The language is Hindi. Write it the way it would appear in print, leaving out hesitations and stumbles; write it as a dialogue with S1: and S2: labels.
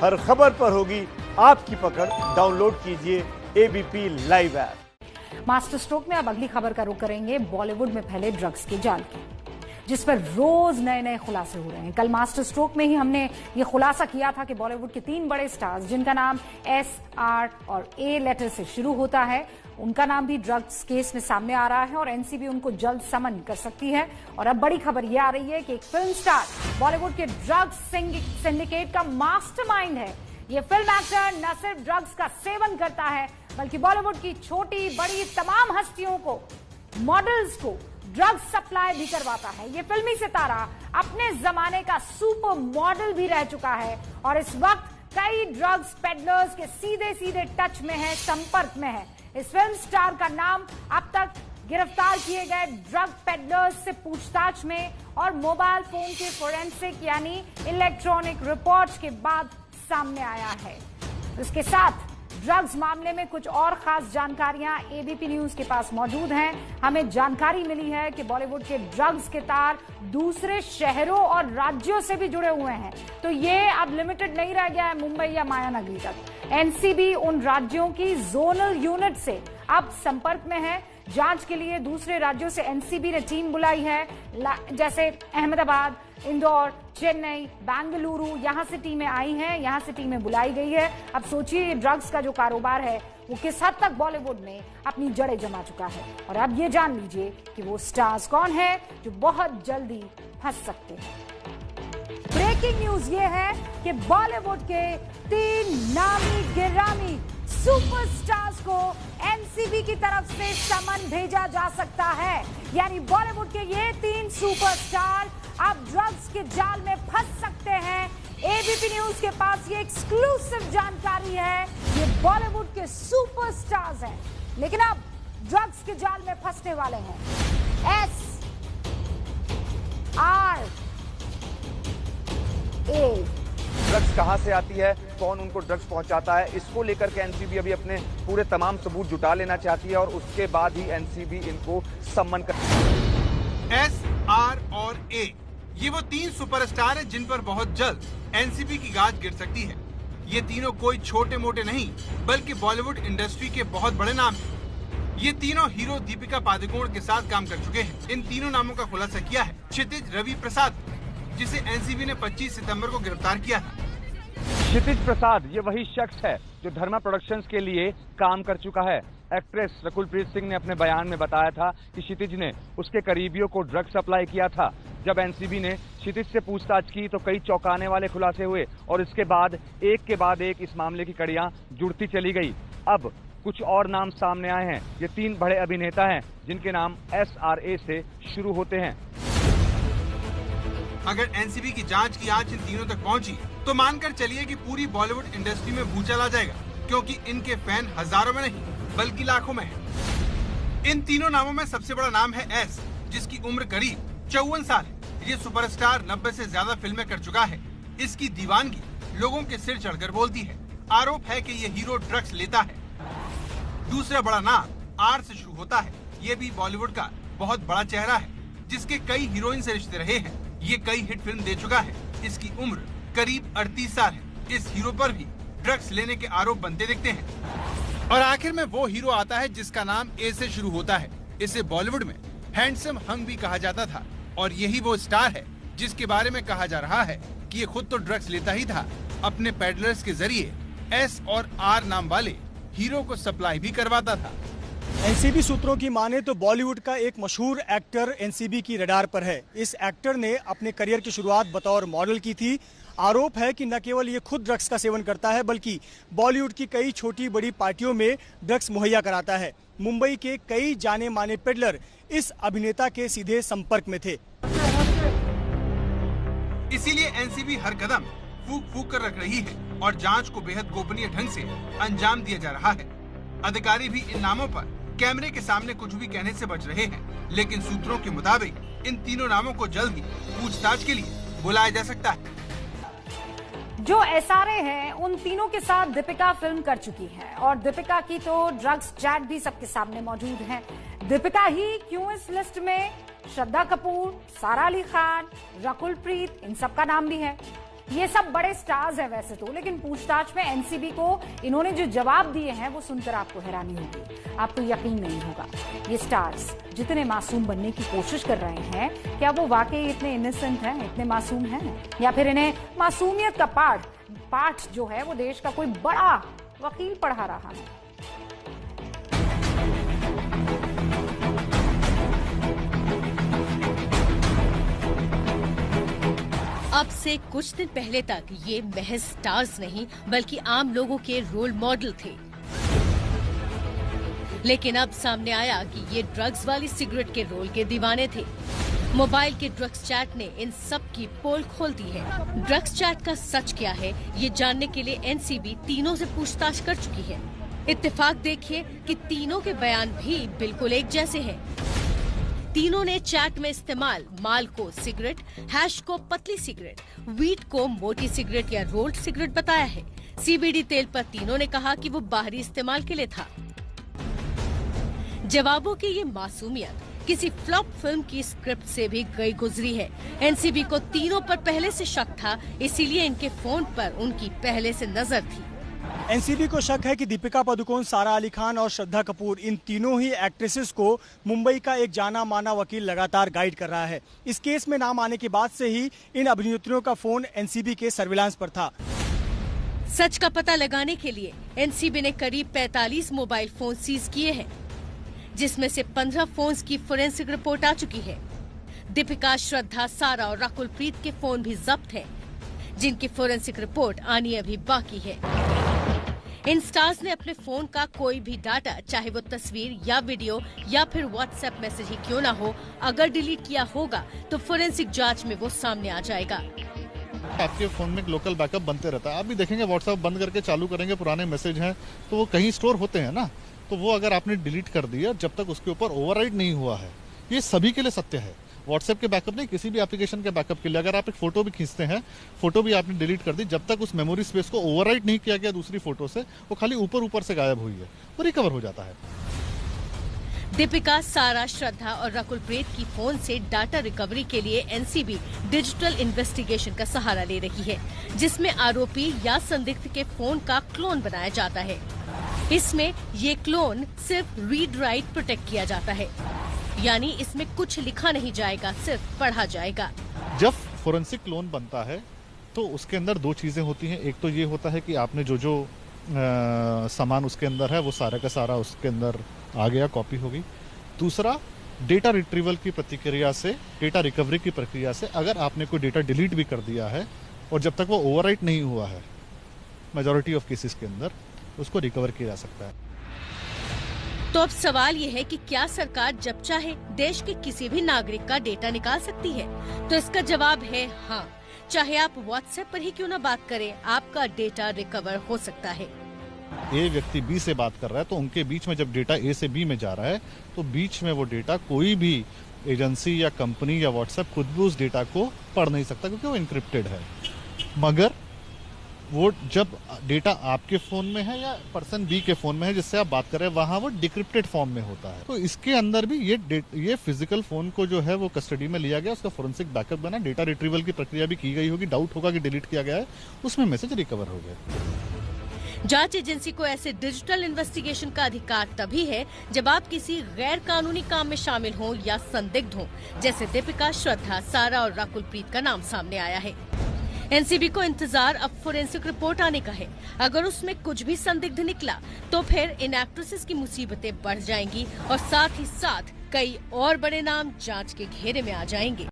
S1: हर खबर पर होगी आपकी पकड़। डाउनलोड कीजिए ABP live app.
S2: Master stroke में अब अगली खबर का रुख करेंगे बॉलीवुड में फैले ड्रग्स के जाल की, जिस पर रोज नए नए खुलासे हो रहे हैं। कल मास्टर स्ट्रोक में ही हमने ये खुलासा किया था कि बॉलीवुड के 3 बड़े स्टार्स, जिनका नाम एस, आर और ए लेटर से शुरू होता है, उनका नाम भी ड्रग्स केस में सामने आ रहा है और एनसीबी उनको जल्द समन कर सकती है। और अब बड़ी खबर यह आ रही है कि एक फिल्म स्टार बॉलीवुड के ड्रग्स सिंडिकेट का मास्टरमाइंड है। ये फिल्म एक्टर न सिर्फ ड्रग्स का सेवन करता है, बल्कि बॉलीवुड की छोटी बड़ी तमाम हस्तियों को, मॉडल्स को ड्रग्स सप्लाई भी करवाता है। ये फिल्मी सितारा अपने जमाने का सुपर मॉडल भी रह चुका है और इस वक्त कई ड्रग्स पेडलर्स के सीधे सीधे टच में है, संपर्क में है। इस फिल्म स्टार का नाम अब तक गिरफ्तार किए गए ड्रग पेडलर्स से पूछताछ में और मोबाइल फोन के फोरेंसिक यानी इलेक्ट्रॉनिक रिपोर्ट्स के बाद सामने आया है। इसके साथ ड्रग्स मामले में कुछ और खास जानकारियां एबीपी न्यूज के पास मौजूद हैं। हमें जानकारी मिली है कि बॉलीवुड के ड्रग्स के तार दूसरे शहरों और राज्यों से भी जुड़े हुए हैं। तो ये अब लिमिटेड नहीं रह गया है मुंबई या मायानगरी तक। एनसीबी उन राज्यों की जोनल यूनिट से अब संपर्क में है। जांच के लिए दूसरे राज्यों से एनसीबी ने टीम बुलाई है, जैसे अहमदाबाद, इंदौर, चेन्नई, बेंगलुरु, यहां से टीमें आई हैं, यहां से टीमें बुलाई गई है। अब सोचिए ये ड्रग्स का जो कारोबार है वो किस हद तक बॉलीवुड में अपनी जड़ें जमा चुका है। और अब ये जान लीजिए कि वो स्टार्स कौन है जो बहुत जल्दी फंस सकते हैं। ब्रेकिंग न्यूज ये है कि बॉलीवुड के 3 नामी गिरामी सुपरस्टार्स को एनसीबी की तरफ से समन भेजा जा सकता है। यानी बॉलीवुड के ये 3 सुपरस्टार अब ड्रग्स के जाल में फंस सकते हैं। एबीपी न्यूज के पास ये एक्सक्लूसिव जानकारी है। ये बॉलीवुड के सुपरस्टार्स हैं, लेकिन अब ड्रग्स के जाल में फंसने वाले हैं। S, are, A.
S3: ड्रग्स कहां से आती है, कौन उनको ड्रग्स पहुंचाता है, इसको लेकर के एनसीबी अभी अपने पूरे तमाम सबूत जुटा लेना चाहती है और उसके बाद ही एनसीबी इनको सम्मन कर।
S4: एस, आर और ए, ये वो 3 सुपरस्टार हैं जिन पर बहुत जल्द एनसीबी की गाज गिर सकती है। ये तीनों कोई छोटे मोटे नहीं, बल्कि बॉलीवुड इंडस्ट्री के बहुत बड़े नाम हैं। ये तीनों हीरो दीपिका पादुकोण के साथ काम कर चुके हैं। इन तीनों नामों का खुलासा किया है क्षितिज रवि प्रसाद, जिसे एनसीबी ने 25 सितंबर को गिरफ्तार किया था।
S3: क्षितिज प्रसाद ये वही शख्स है जो धर्मा प्रोडक्शंस के लिए काम कर चुका है। एक्ट्रेस रकुलप्रीत सिंह ने अपने बयान में बताया था कि क्षितिज ने उसके करीबियों को ड्रग्स सप्लाई किया था। जब एनसीबी ने क्षितिज से पूछताछ की तो कई चौंकाने वाले खुलासे हुए और इसके बाद एक इस मामले की कड़ियां जुड़ती चली गई। अब कुछ और नाम सामने आए हैं। ये 3 बड़े अभिनेता हैं जिनके नाम SRA से शुरू होते हैं।
S4: अगर एनसीबी की जांच की आंच इन तीनों तक पहुंची तो मानकर चलिए कि पूरी बॉलीवुड इंडस्ट्री में भूचाल आ जाएगा, क्योंकि इनके फैन हजारों में नहीं बल्कि लाखों में हैं। इन तीनों नामों में सबसे बड़ा नाम है एस, जिसकी उम्र करीब 54 साल है। ये सुपरस्टार 90 से ज्यादा फिल्में कर चुका है। इसकी दीवानगी लोगों के सिर चढ़कर बोलती है। आरोप है कि ये हीरो ड्रग्स लेता है। दूसरा बड़ा नाम आर से शुरू होता है। ये भी बॉलीवुड का बहुत बड़ा चेहरा है, जिसके कई हीरोइन से रिश्ते रहे हैं। ये कई हिट फिल्म दे चुका है। इसकी उम्र करीब 38 साल है। इस हीरो पर भी ड्रग्स लेने के आरोप बनते दिखते हैं। और आखिर में वो हीरो आता है जिसका नाम ए से शुरू होता है। इसे बॉलीवुड में हैंडसम हंग भी कहा जाता था और यही वो स्टार है जिसके बारे में कहा जा रहा है कि ये खुद तो ड्रग्स लेता ही था, अपने पेडलर्स के जरिए एस और आर नाम वाले हीरो को सप्लाई भी करवाता था।
S1: एनसीबी सूत्रों की माने तो बॉलीवुड का एक मशहूर एक्टर एनसीबी की रडार पर है। इस एक्टर ने अपने करियर की शुरुआत बतौर मॉडल की थी। आरोप है कि न केवल ये खुद ड्रग्स का सेवन करता है, बल्कि बॉलीवुड की कई छोटी बड़ी पार्टियों में ड्रग्स मुहैया कराता है। मुंबई के कई जाने माने पेडलर इस अभिनेता के सीधे संपर्क में थे।
S4: इसीलिए एनसीबी हर कदम फूक फूक कर रख रही है और जांच को बेहद गोपनीय ढंग से अंजाम दिया जा रहा है। अधिकारी भी इन नामों पर कैमरे के सामने कुछ भी कहने से बच रहे हैं, लेकिन सूत्रों के मुताबिक इन तीनों नामों को जल्द ही पूछताछ के लिए बुलाया जा सकता है।
S2: जो एसआरए हैं उन तीनों के साथ दीपिका फिल्म कर चुकी है और दीपिका की तो ड्रग्स चैट भी सबके सामने मौजूद है। दीपिका ही क्यों इस लिस्ट में श्रद्धा कपूर, सारा अली खान, रकुलप्रीत, इन सब का नाम भी है। ये सब बड़े स्टार्स हैं वैसे तो, लेकिन पूछताछ में एनसीबी को इन्होंने जो जवाब दिए हैं वो सुनकर आपको हैरानी होगी, आपको यकीन नहीं होगा। ये स्टार्स जितने मासूम बनने की कोशिश कर रहे हैं, क्या वो वाकई इतने इनोसेंट हैं, इतने मासूम हैं, या फिर इन्हें मासूमियत का पाठ जो है वो देश का कोई बड़ा वकील पढ़ा रहा है?
S5: अब से कुछ दिन पहले तक ये महज स्टार्स नहीं बल्कि आम लोगों के रोल मॉडल थे, लेकिन अब सामने आया कि ये ड्रग्स वाली सिगरेट के रोल के दीवाने थे। मोबाइल के ड्रग्स चैट ने इन सब की पोल खोल दी है। ड्रग्स चैट का सच क्या है, ये जानने के लिए एनसीबी तीनों से पूछताछ कर चुकी है। इत्तेफाक देखिए कि तीनों के बयान भी बिल्कुल एक जैसे हैं। तीनों ने चैट में इस्तेमाल माल को सिगरेट, हैश को पतली सिगरेट, वीट को मोटी सिगरेट या रोल्ड सिगरेट बताया है। सीबीडी तेल पर तीनों ने कहा कि वो बाहरी इस्तेमाल के लिए था। जवाबों की ये मासूमियत किसी फ्लॉप फिल्म की स्क्रिप्ट से भी गई गुजरी है। एनसीबी को तीनों पर पहले से शक था, इसीलिए इनके फोन पर उनकी पहले से नजर थी।
S1: एनसीबी को शक है कि दीपिका पादुकोण, सारा अली खान और श्रद्धा कपूर, इन तीनों ही एक्ट्रेसेस को मुंबई का एक जाना माना वकील लगातार गाइड कर रहा है। इस केस में नाम आने के बाद से ही इन अभिनेत्रियों का फोन एनसीबी के सर्विलांस पर था।
S5: सच का पता लगाने के लिए एनसीबी ने करीब 45 मोबाइल फोन सीज किए हैं, जिसमें से 15 फोन्स की फोरेंसिक रिपोर्ट आ चुकी है। दीपिका, श्रद्धा, सारा और राकुल प्रीत के फोन भी जब्त हैं, जिनकी फोरेंसिक रिपोर्ट आनी अभी बाकी है। इन स्टार्स ने अपने फोन का कोई भी डाटा, चाहे वो तस्वीर या वीडियो या फिर व्हाट्सएप मैसेज ही क्यों ना हो, अगर डिलीट किया होगा तो फोरेंसिक जांच में वो सामने आ जाएगा।
S6: आपके फोन में एक लोकल बैकअप बनते रहता है। आप भी देखेंगे व्हाट्सएप बंद करके चालू करेंगे, पुराने मैसेज हैं तो वो कहीं स्टोर होते हैं ना, तो वो अगर आपने डिलीट कर दिया जब तक उसके ऊपर ओवरराइड नहीं हुआ है, ये सभी के लिए सत्य है। व्हाट्सएप के बैकअप नहीं, किसी भी एप्लीकेशन के बैकअप के लिए अगर आप एक फोटो भी खींचते हैं, फोटो भी आपने डिलीट कर दी, जब तक उस मेमोरी स्पेस को ओवरराइट नहीं किया गया दूसरी फोटो से, वो खाली ऊपर से गायब हुई है, वो रिकवर हो जाता है।
S5: दीपिका, सारा, श्रद्धा और राकुल प्रीत की फोन से डाटा रिकवरी के लिए एनसीबी डिजिटल इन्वेस्टिगेशन का सहारा ले रही है, जिसमें आरोपी या संदिग्ध के फोन का क्लोन बनाया जाता है। इसमें ये क्लोन सिर्फ रीड राइट प्रोटेक्ट किया जाता है, यानी इसमें कुछ लिखा नहीं जाएगा, सिर्फ पढ़ा जाएगा।
S6: जब फोरेंसिक क्लोन बनता है तो उसके अंदर दो चीजें होती हैं। एक तो ये होता है कि आपने जो सामान उसके अंदर है वो सारा का सारा उसके अंदर आ गया, कॉपी हो गई। दूसरा, डेटा रिट्रीवल की प्रतिक्रिया से, डेटा रिकवरी की प्रक्रिया से अगर आपने कोई डेटा डिलीट भी कर दिया है और जब तक वो ओवरराइट नहीं हुआ है, मेजॉरिटी ऑफ केसेस के अंदर उसको रिकवर किया जा सकता है।
S5: तो अब सवाल ये है कि क्या सरकार जब चाहे देश के किसी भी नागरिक का डेटा निकाल सकती है? तो इसका जवाब है हाँ। चाहे आप व्हाट्सएप पर ही क्यों ना बात करें, आपका डेटा रिकवर हो सकता है।
S6: ए व्यक्ति बी से बात कर रहा है तो उनके बीच में जब डेटा ए से बी में जा रहा है तो बीच में वो डेटा कोई भी एजेंसी या कंपनी या व्हाट्सएप खुद भी उस डेटा को पढ़ नहीं सकता, क्योंकि वो इनक्रिप्टेड है। मगर वो जब डेटा आपके फोन में है या पर्सन बी के फोन में है जिससे आप बात कर रहे हैं, वहां वो डिक्रिप्टेड फॉर्म में होता है। तो इसके अंदर भी ये फिजिकल फोन को जो है वो कस्टडी में लिया गया, उसका फोरेंसिक बैकअप बना, डेटा रिट्रीवल की प्रक्रिया भी की गई होगी, डाउट होगा कि डिलीट किया गया है, उसमें मैसेज रिकवर हो गए।
S5: जांच एजेंसी को ऐसे डिजिटल इन्वेस्टिगेशन का अधिकार तभी है जब आप किसी गैर कानूनी काम में शामिल हों या संदिग्ध हों, जैसे दीपिका, श्रद्धा, सारा और राकुल प्रीत का नाम सामने आया है। एनसीबी को इंतजार अब फोरेंसिक रिपोर्ट आने का है। अगर उसमें कुछ भी संदिग्ध निकला तो फिर इन एक्ट्रेसेस की मुसीबतें बढ़ जाएंगी और साथ ही साथ कई और बड़े नाम जांच के घेरे में आ जाएंगे।